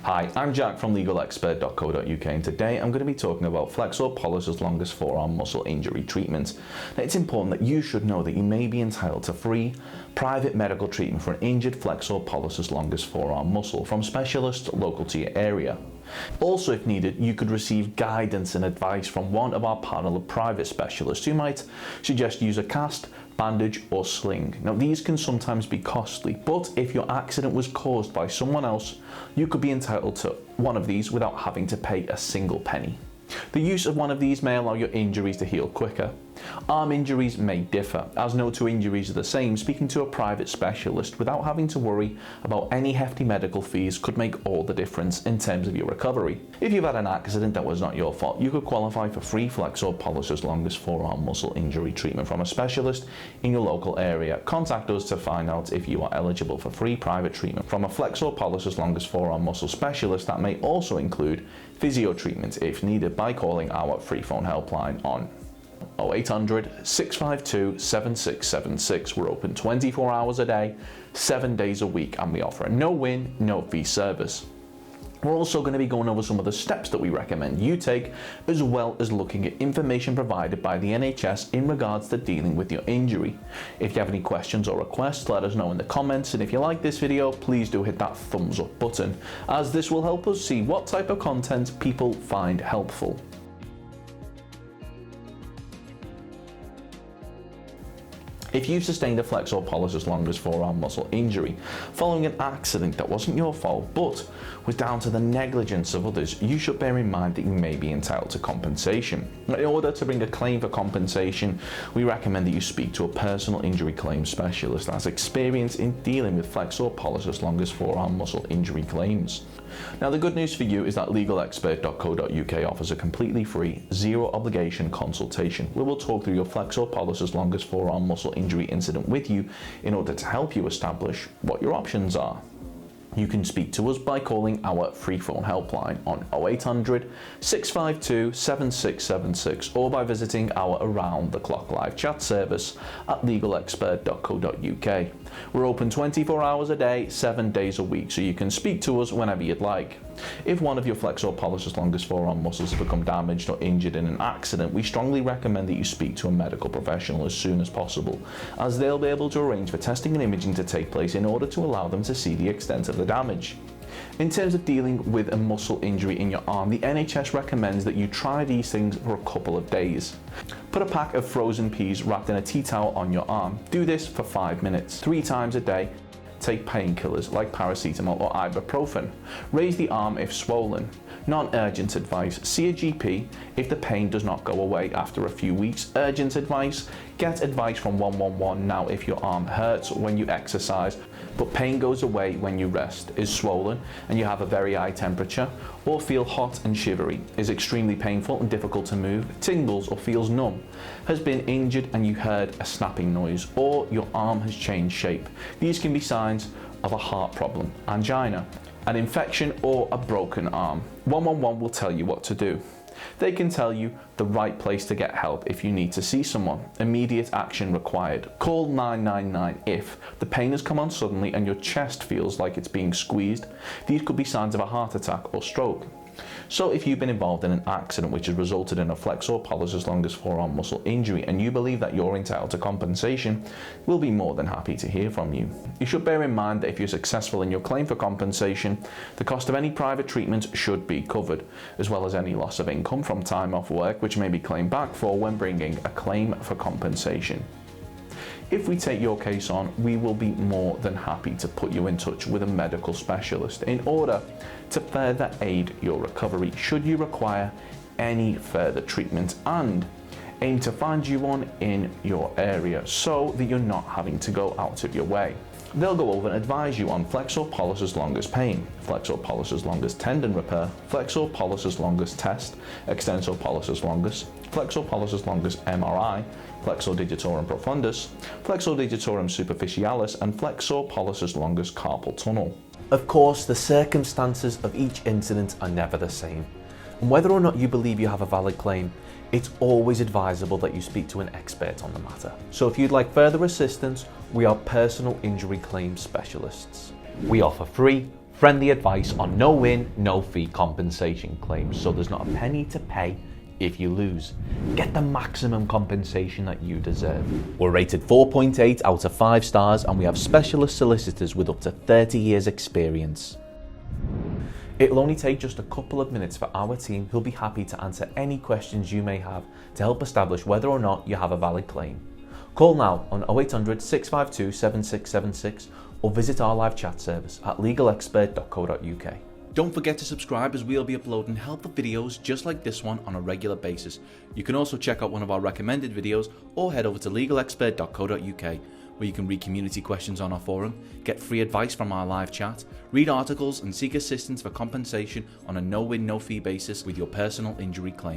Hi, I'm Jack from legalexpert.co.uk and today I'm going to be talking about Flexor Pollicis Longus Forearm muscle injury treatment. Now, it's important that you should know that you may be entitled to free private medical treatment for an injured Flexor Pollicis Longus Forearm muscle from specialists local to your area. Also, if needed, you could receive guidance and advice from one of our panel of private specialists who might suggest use a cast, bandage or sling. Now, these can sometimes be costly, but if your accident was caused by someone else, you could be entitled to one of these without having to pay a single penny. The use of one of these may allow your injuries to heal quicker. Arm injuries may differ, as no two injuries are the same. Speaking to a private specialist without having to worry about any hefty medical fees could make all the difference in terms of your recovery. If you've had an accident that was not your fault, you could qualify for free Flexor Pollicis Longus Forearm muscle injury treatment from a specialist in your local area. Contact us to find out if you are eligible for free private treatment from a Flexor Pollicis Longus Forearm muscle specialist. That may also include physio treatment if needed by calling our free phone helpline on 0800 652 7676. We're open 24 hours a day, 7 days a week, and we offer a no-win, no-fee service. We're also going to be going over some of the steps that we recommend you take, as well as looking at information provided by the NHS in regards to dealing with your injury. If you have any questions or requests, let us know in the comments, and if you like this video, please do hit that thumbs up button, as this will help us see what type of content people find helpful. If you sustained a Flexor Pollicis Longus Forearm muscle injury following an accident that wasn't your fault but was down to the negligence of others, you should bear in mind that you may be entitled to compensation. In order to bring a claim for compensation, we recommend that you speak to a personal injury claim specialist that has experience in dealing with Flexor Pollicis Longus Forearm muscle injury claims. Now, the good news for you is that legalexpert.co.uk offers a completely free, zero obligation consultation where we'll talk through your Flexor Pollicis Longus Forearm muscle injury incident with you in order to help you establish what your options are. You can speak to us by calling our free phone helpline on 0800 652 7676 or by visiting our around the clock live chat service at legalexpert.co.uk. We're open 24 hours a day, 7 days a week, so you can speak to us whenever you'd like. If one of your Flexor Pollicis Longus Forearm muscles has become damaged or injured in an accident, we strongly recommend that you speak to a medical professional as soon as possible, as they'll be able to arrange for testing and imaging to take place in order to allow them to see the extent of the damage. In terms of dealing with a muscle injury in your arm, the NHS recommends that you try these things for a couple of days. Put a pack of frozen peas wrapped in a tea towel on your arm. Do this for 5 minutes, 3 times a day. Take painkillers like paracetamol or ibuprofen. Raise the arm if swollen. Non-urgent advice: see a GP if the pain does not go away after a few weeks. Urgent advice: get advice from 111 now if your arm hurts when you exercise but pain goes away when you rest, is swollen and you have a very high temperature, or feel hot and shivery, is extremely painful and difficult to move, tingles or feels numb, has been injured and you heard a snapping noise, or your arm has changed shape. These can be signs of a heart problem, angina, an infection or a broken arm. 111 will tell you what to do. They can tell you the right place to get help if you need to see someone. Immediate action required. Call 999 if the pain has come on suddenly and your chest feels like it's being squeezed. These could be signs of a heart attack or stroke. So if you've been involved in an accident which has resulted in a Flexor Pollicis Longus Forearm muscle injury and you believe that you're entitled to compensation, we'll be more than happy to hear from you. You should bear in mind that if you're successful in your claim for compensation, the cost of any private treatment should be covered, as well as any loss of income from time off work which may be claimed back for when bringing a claim for compensation. If we take your case on, we will be more than happy to put you in touch with a medical specialist in order to further aid your recovery should you require any further treatment, and aim to find you one in your area so that you're not having to go out of your way. They'll go over and advise you on Flexor Pollicis Longus pain, Flexor Pollicis Longus tendon repair, Flexor Pollicis Longus test, Extensor Pollicis Longus, Flexor Pollicis Longus MRI, Flexor digitorum profundus, Flexor digitorum superficialis, and Flexor Pollicis Longus carpal tunnel. Of course, the circumstances of each incident are never the same, and whether or not you believe you have a valid claim, it's always advisable that you speak to an expert on the matter. So if you'd like further assistance, we are personal injury claim specialists. We offer free friendly advice on no win, no fee compensation claims, so there's not a penny to pay if you lose. Get the maximum compensation that you deserve. We're rated 4.8 out of 5 stars, and we have specialist solicitors with up to 30 years experience. It'll only take just a couple of minutes for our team, who'll be happy to answer any questions you may have to help establish whether or not you have a valid claim. Call now on 0800 652 7676 or visit our live chat service at legalexpert.co.uk. Don't forget to subscribe, as we'll be uploading helpful videos just like this one on a regular basis. You can also check out one of our recommended videos or head over to legalexpert.co.uk, where you can read community questions on our forum, get free advice from our live chat, read articles and seek assistance for compensation on a no-win, no-fee basis with your personal injury claim.